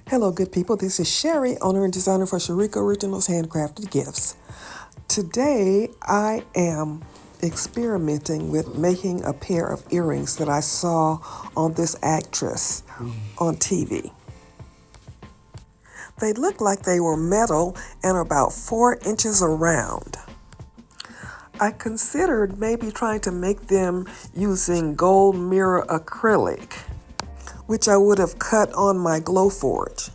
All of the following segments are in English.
Hello, good people. This is Sherry, owner and designer for Sharika Originals Handcrafted Gifts. Today, I am experimenting with making a pair of earrings that I saw on this actress on TV. They looked like they were metal and about 4 inches around. I considered maybe trying to make them using gold mirror acrylic, which I would have cut on my Glowforge.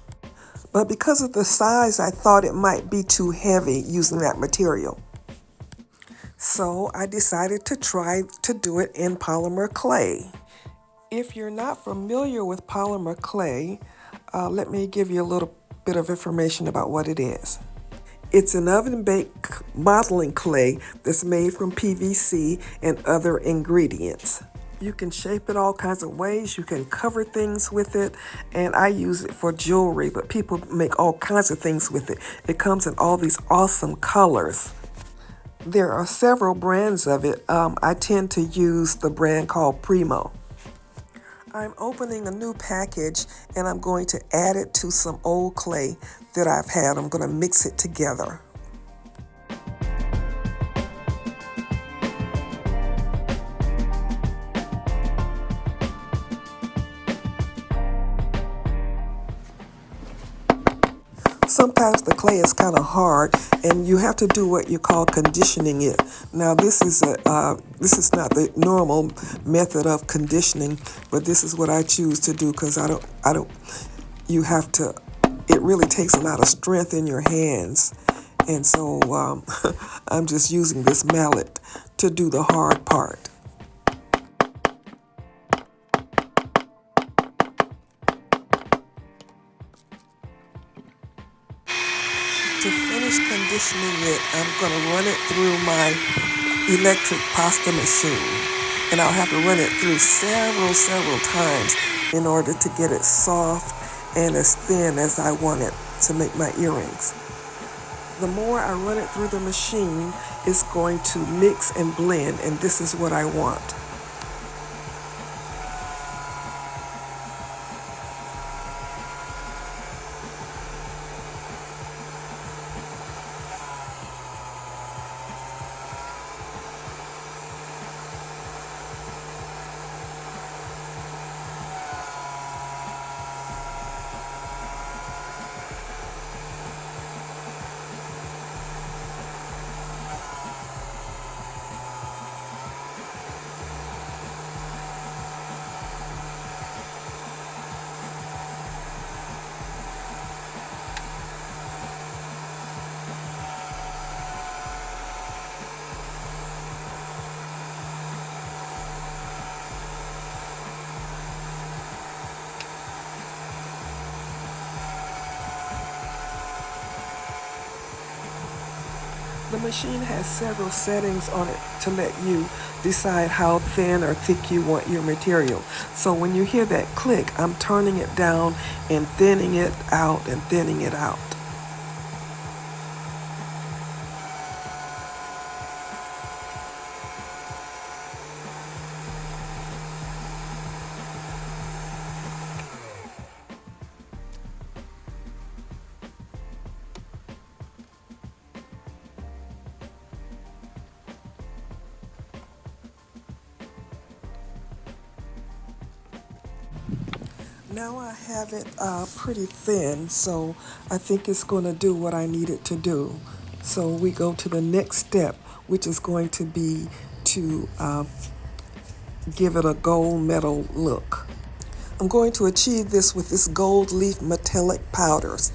But because of the size, I thought it might be too heavy using that material. So I decided to try to do it in polymer clay. If you're not familiar with polymer clay, let me give you a little bit of information about what it is. It's an oven-baked modeling clay that's made from PVC and other ingredients. You can shape it all kinds of ways. You can cover things with it, and I use it for jewelry, but people make all kinds of things with it. It comes in all these awesome colors. There are several brands of it. I tend to use the brand called Primo. I'm opening a new package, and I'm going to add it to some old clay that I've had. I'm going to mix it together. Sometimes the clay is kind of hard, and you have to do what you call conditioning it. Now, this is not the normal method of conditioning, but this is what I choose to do because you have to. It really takes a lot of strength in your hands, and so I'm just using this mallet to do the hard part. To finish conditioning it, I'm going to run it through my electric pasta machine. And I'll have to run it through several times in order to get it soft and as thin as I want it to make my earrings. The more I run it through the machine, it's going to mix and blend, and this is what I want. The machine has several settings on it to let you decide how thin or thick you want your material. So when you hear that click, I'm turning it down and thinning it out and thinning it out. Now I have it pretty thin, so I think it's going to do what I need it to do. So we go to the next step, which is going to be to give it a gold metal look. I'm going to achieve this with this gold leaf metallic powders.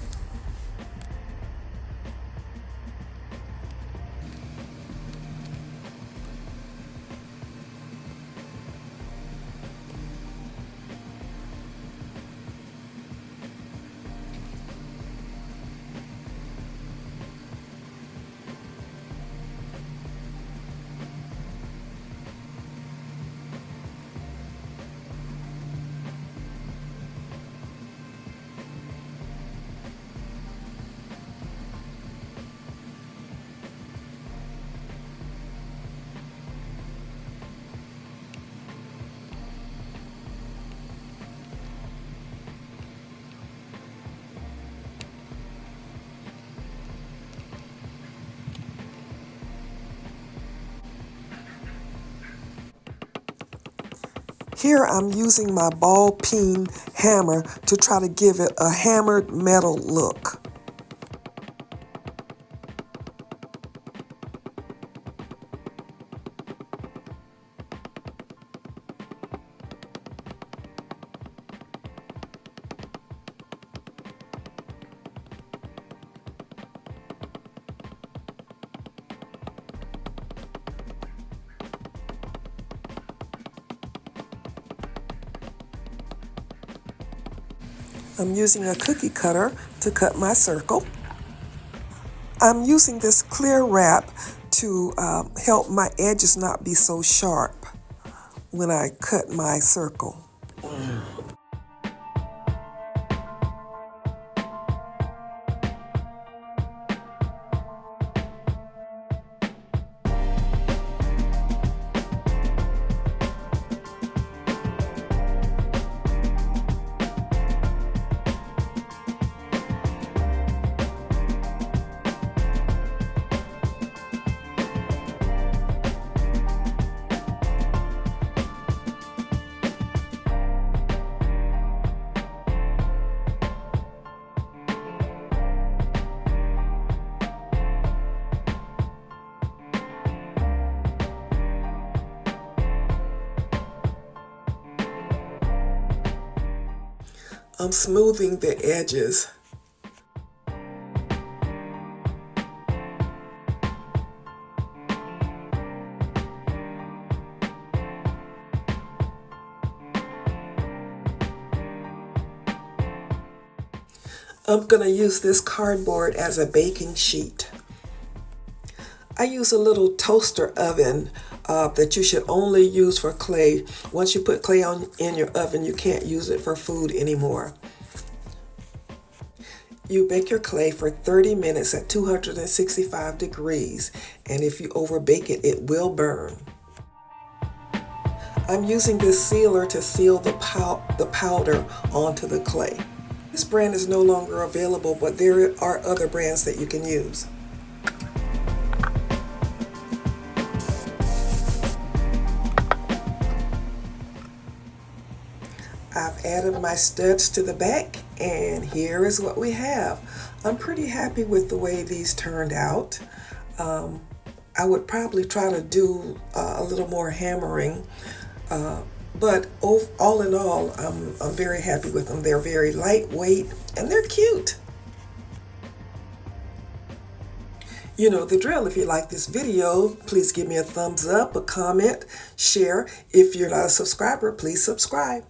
Here I'm using my ball peen hammer to try to give it a hammered metal look. I'm using a cookie cutter to cut my circle. I'm using this clear wrap to help my edges not be so sharp when I cut my circle. I'm smoothing the edges. I'm going to use this cardboard as a baking sheet. I use a little toaster oven that you should only use for clay. Once you put clay in your oven, you can't use it for food anymore. You bake your clay for 30 minutes at 265 degrees, and if you overbake it, it will burn. I'm using this sealer to seal the powder onto the clay. This brand is no longer available, but there are other brands that you can use. I've added my studs to the back, and here is what we have. I'm pretty happy with the way these turned out. I would probably try to do a little more hammering, but all in all, I'm very happy with them. They're very lightweight and they're cute. You know the drill. If you like this video, please give me a thumbs up, a comment, share. If you're not a subscriber, please subscribe.